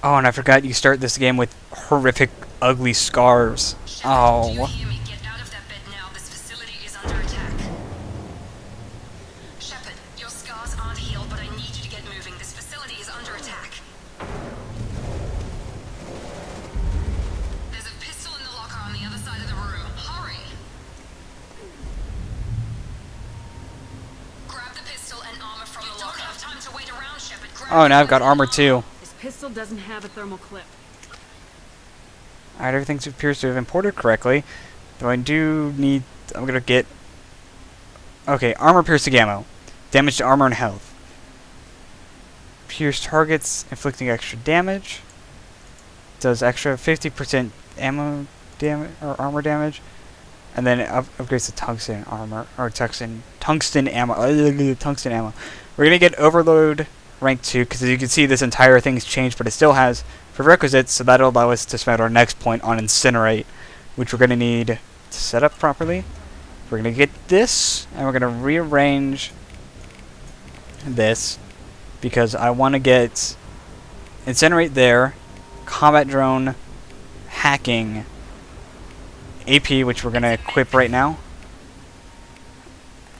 Oh, and I forgot you start this game with horrific, ugly scars. Shepard, do you Oh. hear me? Get out of that bed now. This facility is under attack. Shepard, your scars aren't healed, but I need you to get moving. This facility is under attack. There's a pistol in the locker on the other side of the room. Hurry! Grab the pistol and armor from the locker. You don't have time to wait around, Shepard. Oh, now I've got armor too. This pistol doesn't have a thermal clip. Alright, everything appears to have imported correctly. Though I do need... I'm gonna get... Okay, armor piercing ammo. Damage to armor and health. Pierce targets, inflicting extra damage. Does extra 50% ammo damage or armor damage. And then it upgrades to tungsten armor or tungsten ammo. Tungsten ammo. We're gonna get overload rank 2 because as you can see this entire thing's changed, but it still has prerequisites, so that'll allow us to spend our next point on incinerate, which we're gonna need to set up properly. We're gonna get this, and we're gonna rearrange this because I want to get incinerate there, combat drone, hacking, AP, which we're gonna equip right now,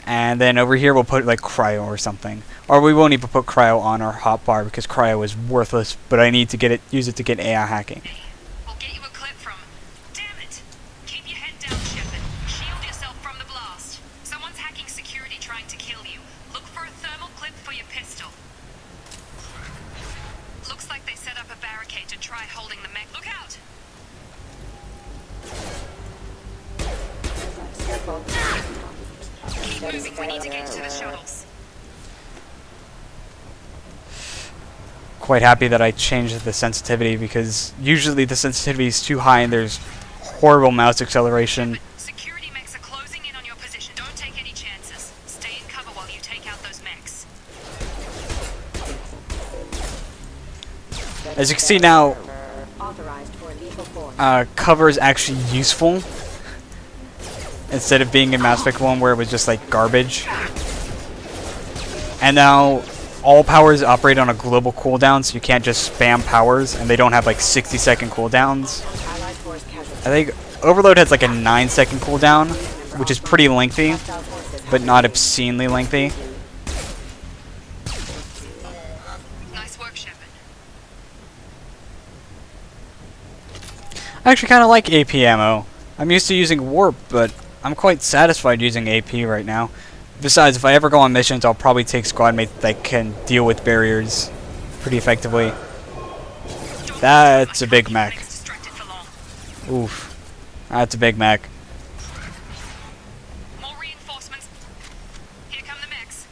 and then over here we'll put like cryo or something, or we won't even put cryo on our hotbar because cryo is worthless. But I need to get it, use it to get AI hacking. We'll get you a clip from... Damn it! Keep your head down, Shepard. Shield yourself from the blast. Someone's hacking security trying to kill you. Look for a thermal clip for your pistol. Looks like they set up a barricade to try holding the mech. Look out! Keep moving. We need to get to the shuttles. Quite happy that I changed the sensitivity because usually the sensitivity is too high and there's horrible mouse acceleration. Security mechs are closing in on your position. Don't take any chances. Stay in cover while you take out those mechs. As you can see now, cover is actually useful instead of being in Mass Effect 1 where it was just like garbage. And now all powers operate on a global cooldown, so you can't just spam powers, and they don't have like 60-second cooldowns. I think Overload has like a 9-second cooldown, which is pretty lengthy, but not obscenely lengthy. Nice work, Shepard. I actually kind of like AP ammo. I'm used to using Warp, but I'm quite satisfied using AP right now. Besides, if I ever go on missions, I'll probably take squad mates that can deal with barriers pretty effectively. That's a Big Mac. Oof. That's a Big Mac. More reinforcements. Here come the mechs.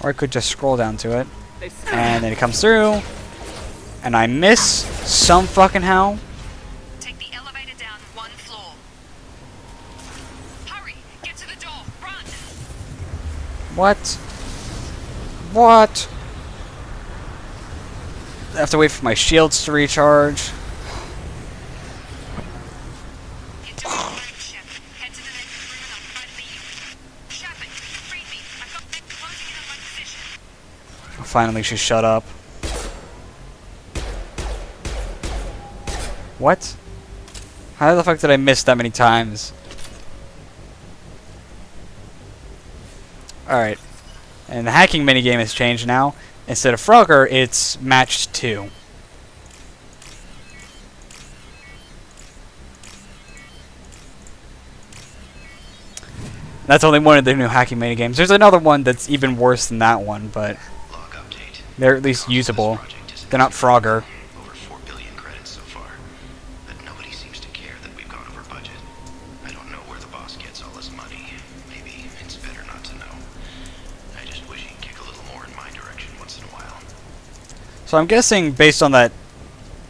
Or I could just scroll down to it. And then it comes through. And I miss some fucking how. Take the elevator down 1 floor. Hurry! Get to the door! Run! What? What? I have to wait for my shields to recharge. You're doing great, Shepard. Head to the next room and I'll try to beat you. Shepard, you freed me. I've got mechs closing in on my position. Finally, she shut up. What? How the fuck did I miss that many times? Alright. And the hacking minigame has changed now. Instead of Frogger, it's match 2. That's only one of the new hacking minigames. There's another one that's even worse than that one, but they're at least usable. They're not Frogger. Over 4 billion credits so far, but nobody seems to care that we've gone over budget. I don't know where the boss gets all this money. Maybe it's better not to know. I just wish he'd kick a little more in my direction once in a while. So I'm guessing, based on that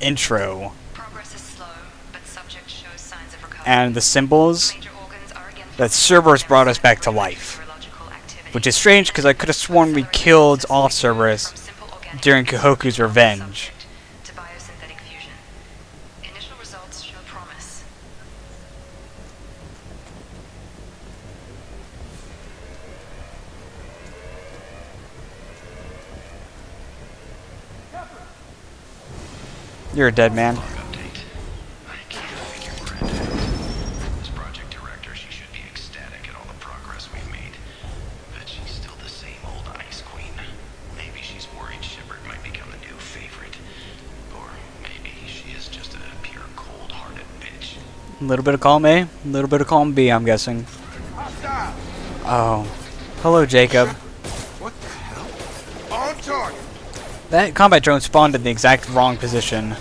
intro Progress is slow, but subject shows signs of recovery. and the symbols, Major organs are again that Cerberus brought us back to life. Which is strange, because I could have sworn we killed off Cerberus during Kahoku's revenge. to biosynthetic fusion. Initial results show promise. You're a dead man. Log update. I can't figure we're at. This project director, she should be ecstatic at all the progress we've made. But she's still the same old Ice Queen. Maybe she's worried Shepard might become the new favorite. Or maybe she is just a pure cold-hearted bitch. A little bit of column A, a little bit of column B, I'm guessing. Oh. Hello, Jacob. What the hell? On target! That combat drone spawned in the exact wrong position.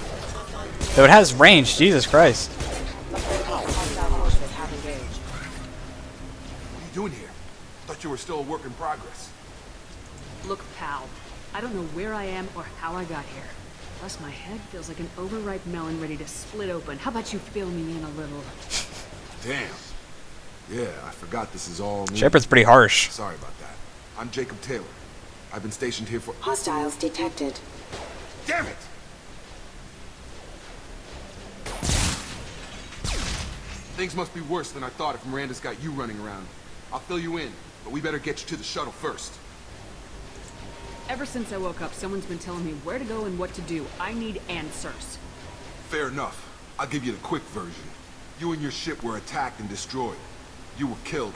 Though it has range, Jesus Christ. What are you doing here? Thought you were still a work in progress. Look, pal, I don't know where I am or how I got here. Plus, my head feels like an overripe melon ready to split open. How about you fill me in a little? Damn. Yeah, I forgot this is all me. Shepard's pretty harsh. Sorry about that. I'm Jacob Taylor. I've been stationed here for... Hostiles detected. Damn it! Things must be worse than I thought if Miranda's got you running around. I'll fill you in, but we better get you to the shuttle first. Ever since I woke up, someone's been telling me where to go and what to do. I need answers. Fair enough. I'll give you the quick version. You and your ship were attacked and destroyed. You were killed.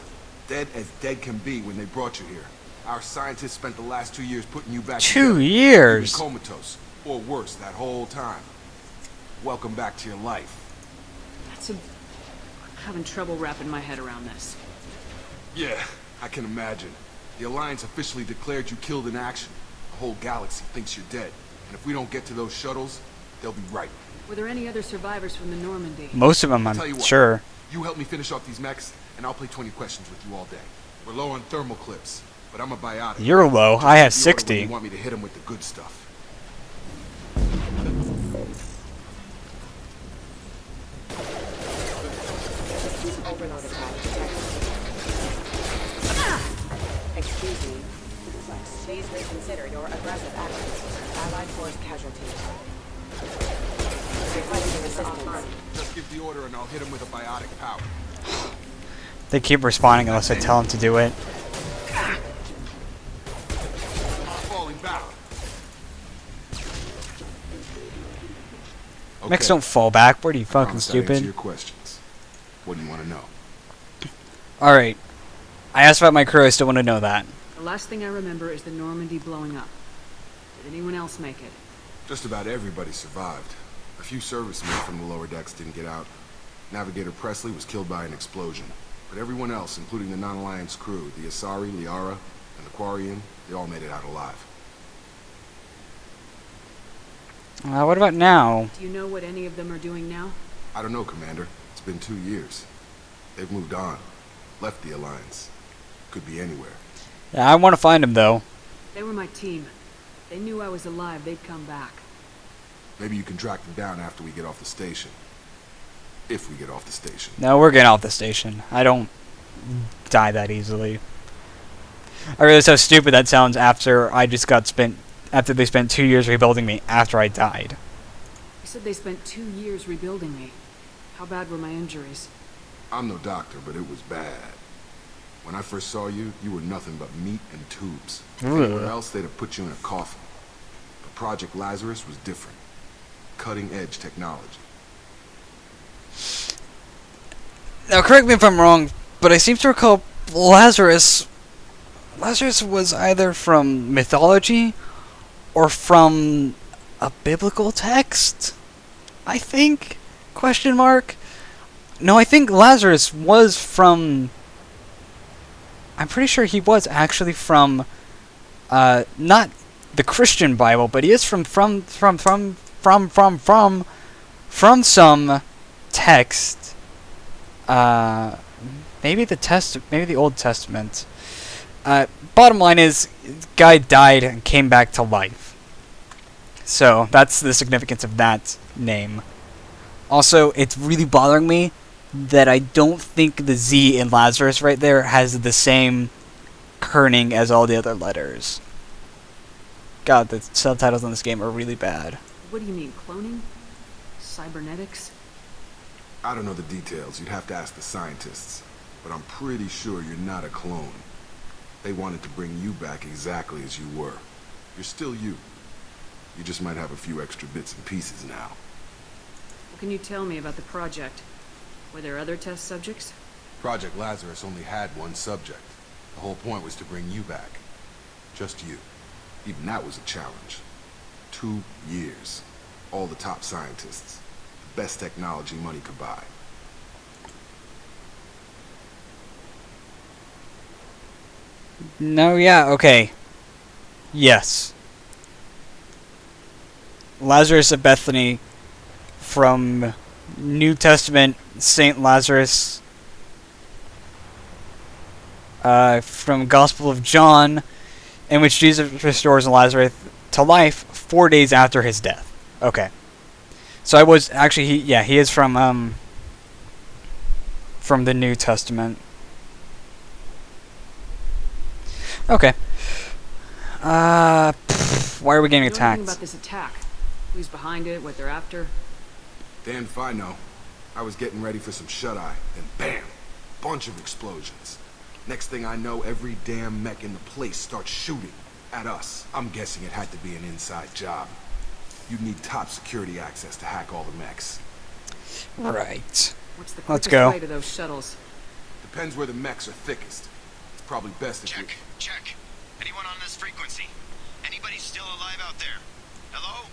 Dead as dead can be when they brought you here. Our scientists spent the last 2 years putting you back 2 together. years? You were comatose, or worse, that whole time. Welcome back to your life. I'm having trouble wrapping my head around this. Yeah, I can imagine. The Alliance officially declared you killed in action. The whole galaxy thinks you're dead. And if we don't get to those shuttles, they'll be right. Were there any other survivors from the Normandy? Most of them, Tell you I'm what, sure. You help me finish off these mechs, and I'll play 20 questions with you all day. We're low on thermal clips, but I'm a biotic. You're low. I have Just give the order when 60. You want me to hit them with the good stuff. Overload attack detected. Excuse me. Please reconsider your aggressive actions. Allied force casualties. Requesting assistance. Just give the order and I'll hit them with a biotic power. They keep responding unless I tell them to do it. Falling back. Mechs don't fall back. What are you fucking Promise I'll answer stupid? your questions. What do you want to know? Alright. I asked about my crew. I still want to know that. The last thing I remember is the Normandy blowing up. Did anyone else make it? Just about everybody survived. A few servicemen from the lower decks didn't get out. Navigator Presley was killed by an explosion. But everyone else, including the non-Alliance crew, the Asari, Liara, and the Quarian, they all made it out alive. What about now? Do you know what any of them are doing now? I don't know, Commander. It's been 2 years. They've moved on. Left the Alliance. Could be anywhere. Yeah, I want to find him, though. They were my team. They knew I was alive. They'd come back. Maybe you can track them down after we get off the station. If we get off the station. No, we're getting off the station. I don't die that easily. I realize how stupid that sounds after after they spent 2 years rebuilding me after I died. You said they spent 2 years rebuilding me. How bad were my injuries? I'm no doctor, but it was bad. When I first saw you, you were nothing but meat and tubes. Anywhere else, they'd have put you in a coffin. But Project Lazarus was different. Cutting-edge technology. Now, correct me if I'm wrong, but I seem to recall Lazarus was either from mythology or from a biblical text, I think? Question mark? No, I think Lazarus was from... I'm pretty sure he was actually from, not the Christian Bible, but he is from some text. Maybe the Old Testament. Bottom line is, guy died and came back to life. So that's the significance of that name. Also, it's really bothering me that I don't think the Z in Lazarus right there has the same kerning as all the other letters. God, the subtitles on this game are really bad. What do you mean, cloning? Cybernetics? I don't know the details. You'd have to ask the scientists. But I'm pretty sure you're not a clone. They wanted to bring you back exactly as you were. You're still you. You just might have a few extra bits and pieces now. What can you tell me about the project? Were there other test subjects? Project Lazarus only had one subject. The whole point was to bring you back. Just you. Even that was a challenge. 2 years. All the top scientists. The best technology money could buy. No, yeah, okay. Yes. Lazarus of Bethany from New Testament Saint Lazarus, from Gospel of John, in which Jesus restores Lazarus to life 4 days after his death. Okay. So I was actually he is from the New Testament. Okay. Why are we getting You know anything attacked? about this attack? Who's behind it? What they're after? Damned if I know. I was getting ready for some shut-eye, then bam! Bunch of explosions. Next thing I know, every damn mech in the place starts shooting at us. I'm guessing it had to be an inside job. You'd need top security access to hack all the mechs. Right. What's the Let's quickest go. way to those shuttles? Depends where the mechs are thickest. It's probably best if we... Check. Anyone on this frequency? Anybody still alive out there? Hello?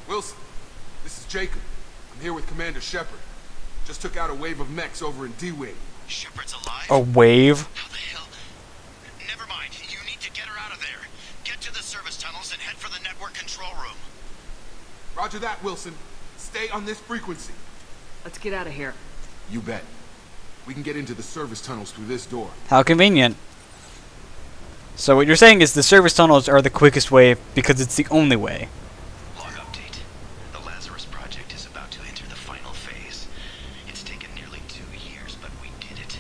Wilson, this is Jacob. I'm here with Commander Shepard. Just took out a wave of mechs over in D-Wing. Shepard's alive? A wave? How the hell? Never mind. You need to get her out of there. Get to the service tunnels and head for the network control room. Roger that, Wilson. Stay on this frequency. Let's get out of here. You bet. We can get into the service tunnels through this door. How convenient. So what you're saying is the service tunnels are the quickest way because it's the only way. Log update. The Lazarus project is about to enter the final phase. It's taken nearly 2 years, but we did it.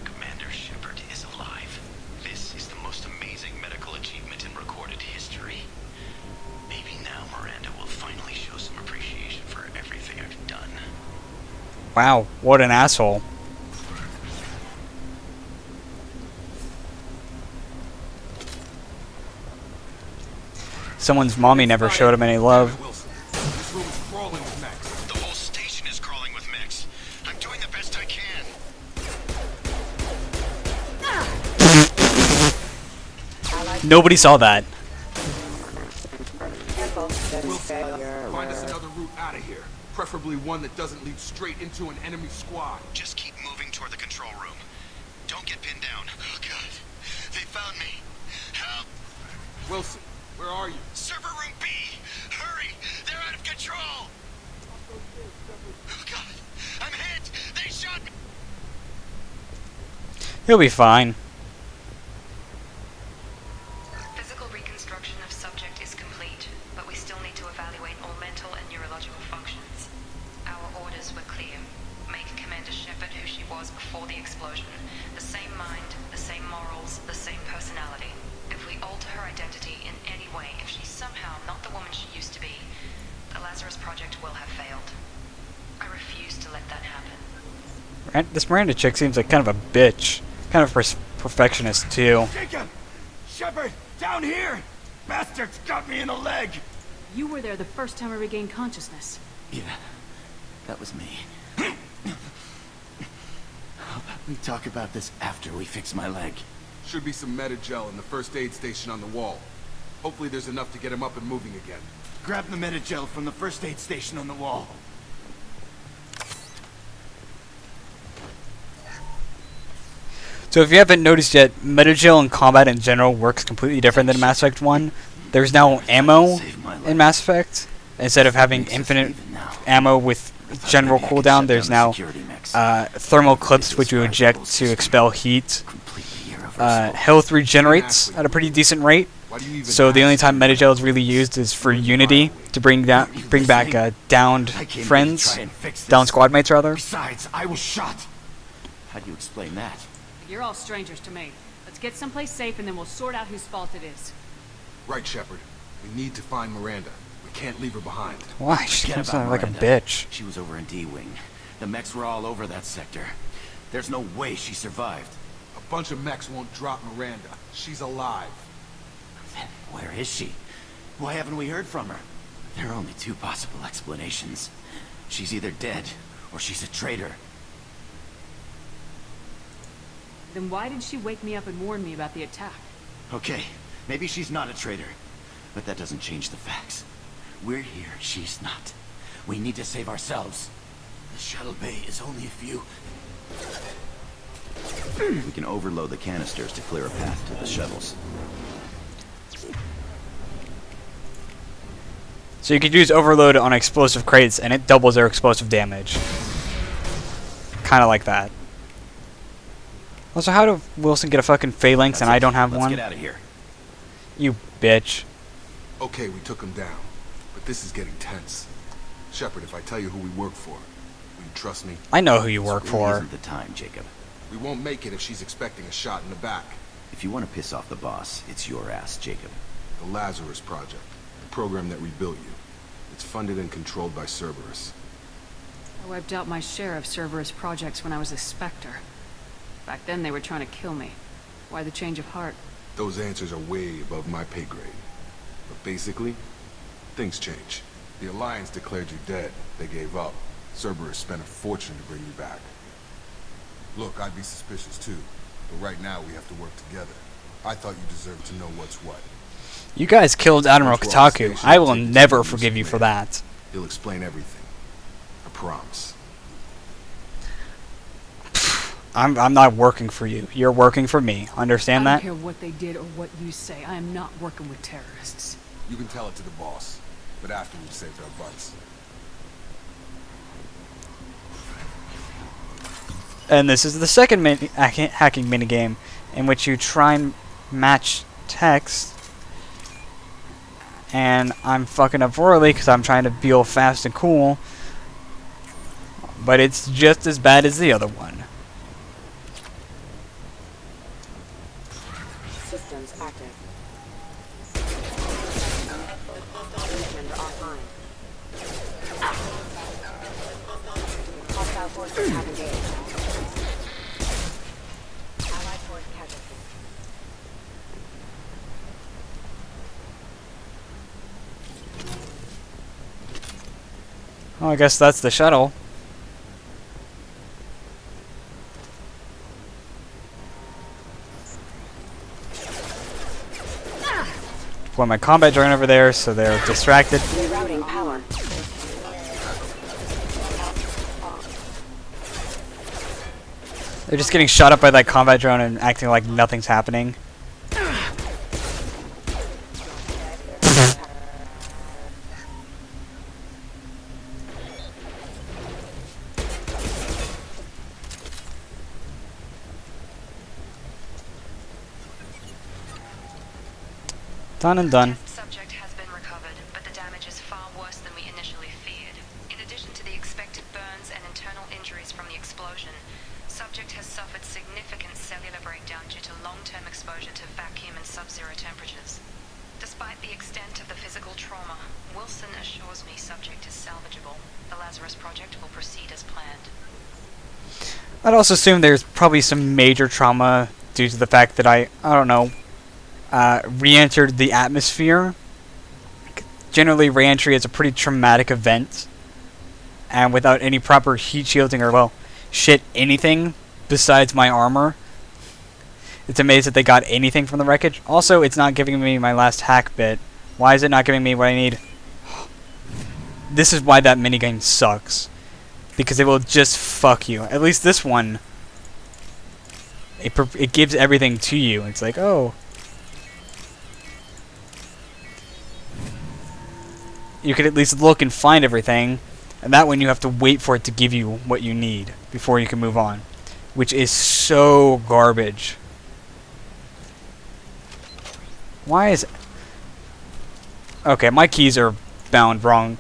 Commander Shepard is alive. This is the most amazing medical achievement in recorded history. Maybe now Miranda will finally show some appreciation for everything I've done. Wow, what an asshole. Someone's mommy never showed him any love. Wilson, this room is crawling with mechs. The whole station is crawling with mechs. I'm doing the best I can. Nobody saw that. Wilson, find us another route out of here. Preferably one that doesn't lead straight into an enemy squad. Just keep moving toward the control room. Don't get pinned down. Oh god. They found me. Help! Wilson, where are you? Server room B! Hurry! They're out of control! Oh god! I'm hit! They shot me! He'll be fine. Physical reconstruction of subject is complete, but we still need to evaluate all mental and neurological functions. Our orders were clear. Make Commander Shepard who she was before the explosion. The same mind, the same morals, the same personality. If we alter her identity in any way, if she's somehow not the woman she used to be, the Lazarus Project will have failed. I refuse to let that happen. This Miranda chick seems like kind of a bitch. Kind of perfectionist, too. Jacob! Shepard! Down here! Bastards got me in the leg! You were there the first time I regained consciousness. Yeah, that was me. How about we talk about this after we fix my leg? Should be some Metagel in the first aid station on the wall. Hopefully there's enough to get him up and moving again. Grab the Metagel from the first aid station on the wall. So if you haven't noticed yet, Metagel in combat in general works completely different than Mass Effect 1. There's now ammo in Mass Effect. Instead of having infinite ammo with general cooldown, there's now thermal clips which you eject to expel heat. Health regenerates at a pretty decent rate. So the only time Metagel is really used is for Unity, to bring back downed friends, downed squad mates rather. Besides, I was shot. How do you explain that? You're all strangers to me. Let's get someplace safe and then we'll sort out whose fault it is. Right, Shepard. We need to find Miranda. We can't leave her behind. Why? She Forget comes about out like a Miranda. bitch. She was over in D-Wing. The mechs were all over that sector. There's no way she survived. A bunch of mechs won't drop Miranda. She's alive. Then where is she? Why haven't we heard from her? There are only two possible explanations. She's either dead, or she's a traitor. Then why did she wake me up and warn me about the attack? Okay, maybe she's not a traitor, but that doesn't change the facts. We're here, she's not. We need to save ourselves. The shuttle bay is only a few... We can overload the canisters to clear a path to the shuttles. So you could use overload on explosive crates, and it doubles their explosive damage. Kind of like that. Also, how did Wilson get a fucking phalanx and I don't have Let's one? get out of here. You bitch. Okay, we took him down, but this is getting tense. Shepard, if I tell you who we work for, will you trust me? I know who you work This really for. isn't the time, Jacob. We won't make it if she's expecting a shot in the back. If you want to piss off the boss, it's your ass, Jacob. The Lazarus Project, the program that rebuilt you. It's funded and controlled by Cerberus. I wiped out my share of Cerberus projects when I was a Spectre. Back then they were trying to kill me. Why the change of heart? Those answers are way above my pay grade. But basically, things change. The Alliance declared you dead. They gave up. Cerberus spent a fortune to bring you back. Look, I'd be suspicious too. But right now we have to work together. I thought you deserved to know what's what. You guys killed Admiral Once we're off Kotaku. station, I will take you to never the forgive you for command. that. He'll explain everything. I promise. I'm not working for you. You're working for me. Understand I that? don't care what they did or what you say. I am not working with terrorists. You can tell it to the boss, but after we've saved our butts. And this is the second hacking minigame in which you try and match text. And I'm fucking up royally because I'm trying to be all fast and cool. But it's just as bad as the other one. Systems active. Member online. Hostile forces have engaged. Allied force casualty. Oh, I guess that's the shuttle. Deploy my combat drone over there so they're distracted. Rerouting power. They're just getting shot up by that combat drone and acting like nothing's happening. Done and done. Test subject has been recovered, but the damage is far worse than we initially feared. In addition to the expected burns and internal injuries from the explosion, subject has suffered significant cellular breakdown due to long-term exposure to vacuum and sub-zero temperatures. Despite the extent of the physical trauma, Wilson assures me subject is salvageable. The Lazarus project will proceed as planned. I'd also assume there's probably some major trauma due to the fact that I don't know, re-entered the atmosphere. Generally, re-entry is a pretty traumatic event, and without any proper heat shielding or, well, shit, anything besides my armor, it's amazing that they got anything from the wreckage. Also, it's not giving me my last hack bit. Why is it not giving me what I need? This is why that minigame sucks. Because it will just fuck you. At least this one, it gives everything to you. It's like, oh, you could at least look and find everything, and that one you have to wait for it to give you what you need before you can move on, which is so garbage. Why is... Okay, my keys are bound wrong.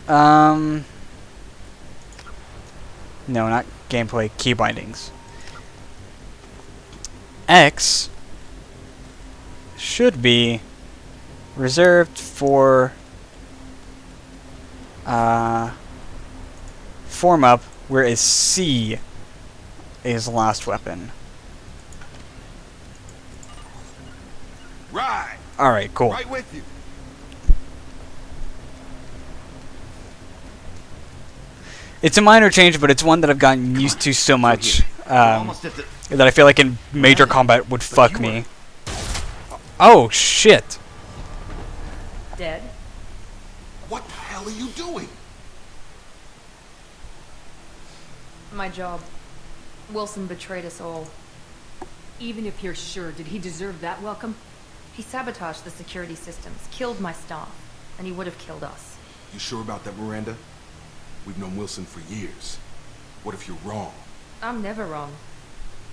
No, not gameplay, key bindings. X should be reserved for form up, whereas C is last weapon. Right. Alright, cool. Right with you. It's a minor change, but it's one that I've gotten used to so much We're almost at the... that I feel like in major combat would fuck me. Oh shit! Dead? What the hell are you doing? My job. Wilson betrayed us all. Even if you're sure, did he deserve that welcome? He sabotaged the security systems, killed my staff, and he would have killed us. You sure about that, Miranda? We've known Wilson for years. What if you're wrong? I'm never wrong.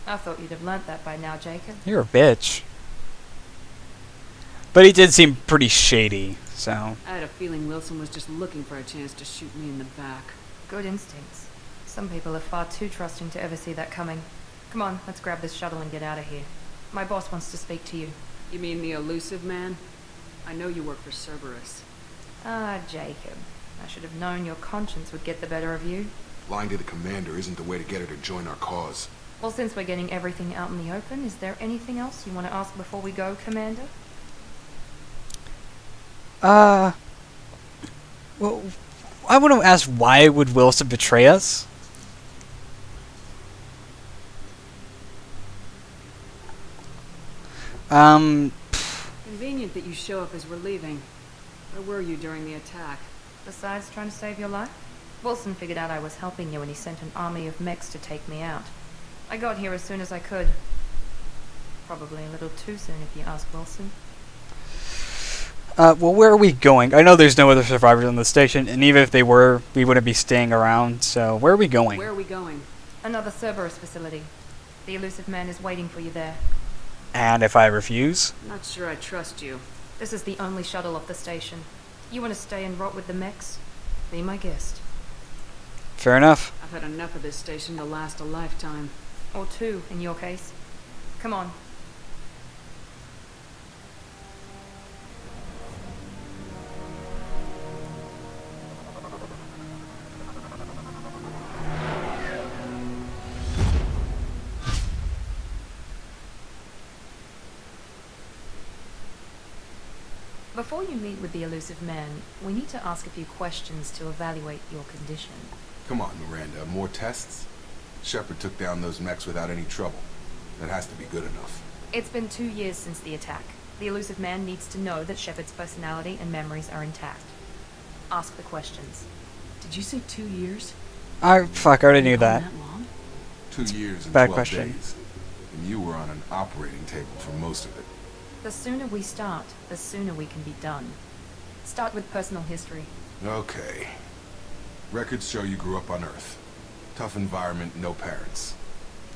I thought you'd have learnt that by now, Jacob. You're a bitch. But he did seem pretty shady, so... I had a feeling Wilson was just looking for a chance to shoot me in the back. Good instincts. Some people are far too trusting to ever see that coming. Come on, let's grab this shuttle and get out of here. My boss wants to speak to you. You mean the elusive man? I know you work for Cerberus. Ah, Jacob. I should have known your conscience would get the better of you. Lying to the commander isn't the way to get her to join our cause. Well, since we're getting everything out in the open, is there anything else you want to ask before we go, Commander? Well, I want to ask, why would Wilson betray us? Convenient that you show up as we're leaving. Where were you during the attack? Besides trying to save your life? Wilson figured out I was helping you and he sent an army of mechs to take me out. I got here as soon as I could. Probably a little too soon if you ask Wilson. Well, where are we going? I know there's no other survivors on the station, and even if they were, we wouldn't be staying around, so where are we going? Where are we going? Another Cerberus facility. The elusive man is waiting for you there. And if I refuse? Not sure I trust you. This is the only shuttle off the station. You want to stay and rot with the mechs? Be my guest. Fair enough. I've had enough of this station to last a lifetime. Or two, in your case. Come on. Before you meet with the elusive man, we need to ask a few questions to evaluate your condition. Come on, Miranda, more tests? Shepard took down those mechs without any trouble. That has to be good enough. It's been 2 years since the attack. The elusive man needs to know that Shepard's personality and memories are intact. Ask the questions. Did you say 2 years? Fuck, I already knew that. Long? 2 years and Bad 12 question. days. And you were on an operating table for most of it. The sooner we start, the sooner we can be done. Start with personal history. Okay. Records show you grew up on Earth. Tough environment, no parents.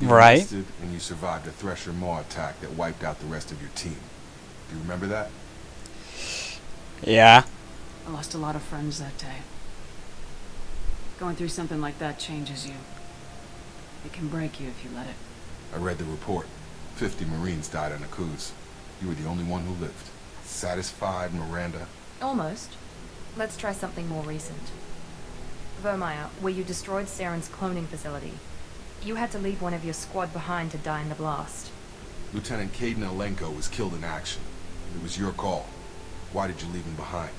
You Right. enlisted and you survived a Thresher Maw attack that wiped out the rest of your team. Do you remember that? Yeah. I lost a lot of friends that day. Going through something like that changes you. It can break you if you let it. I read the report. 50 Marines died on a cruise. You were the only one who lived. Satisfied, Miranda? Almost. Let's try something more recent. Vermeer, where you destroyed Saren's cloning facility. You had to leave one of your squad behind to die in the blast. Lieutenant Caden Alenko was killed in action. It was your call. Why did you leave him behind?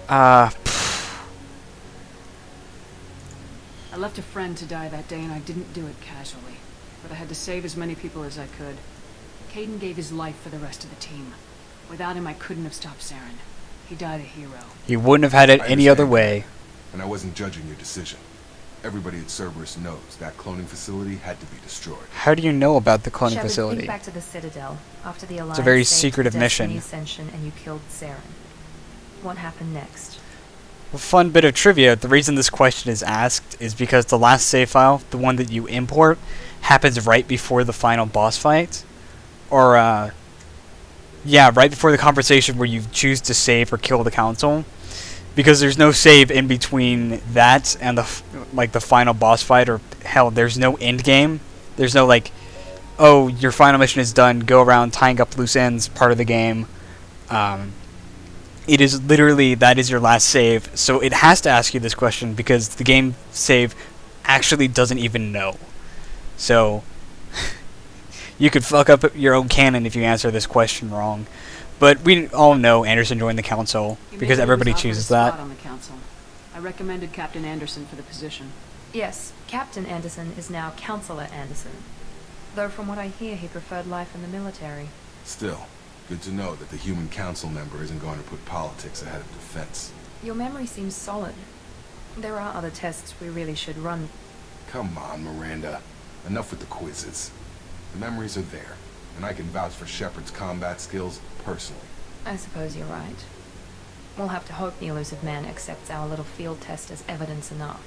I left a friend to die that day and I didn't do it casually. But I had to save as many people as I could. Caden gave his life for the rest of the team. Without him, I couldn't have stopped Saren. He died a hero. You wouldn't have had it I any other understand. way. And I wasn't judging your decision. Everybody at Cerberus knows that cloning facility had to be destroyed. How do you know about the cloning Shepard, facility? think back to the Citadel, after the Alliance a very staged secretive the Destiny mission. Ascension and you killed Saren. What happened next? A fun bit of trivia, the reason this question is asked is because the last save file, the one that you import, happens right before the final boss fight. Or, yeah, right before the conversation where you choose to save or kill the council. Because there's no save in between that and the final boss fight, or hell, there's no end game. There's no like, oh, your final mission is done, go around tying up loose ends, part of the game. It is literally, that is your last save, so it has to ask you this question because the game save actually doesn't even know. So, you could fuck up your own canon if you answer this question wrong. But we all know Anderson joined the council You because made everybody Lewis offer chooses a spot that. on the council. I recommended Captain Anderson for the position. Yes, Captain Anderson is now Counselor Anderson. Though from what I hear, he preferred life in the military. Still, good to know that the human council member isn't going to put politics ahead of defense. Your memory seems solid. There are other tests we really should run. Come on, Miranda. Enough with the quizzes. The memories are there, and I can vouch for Shepard's combat skills personally. I suppose you're right. We'll have to hope the elusive man accepts our little field test as evidence enough.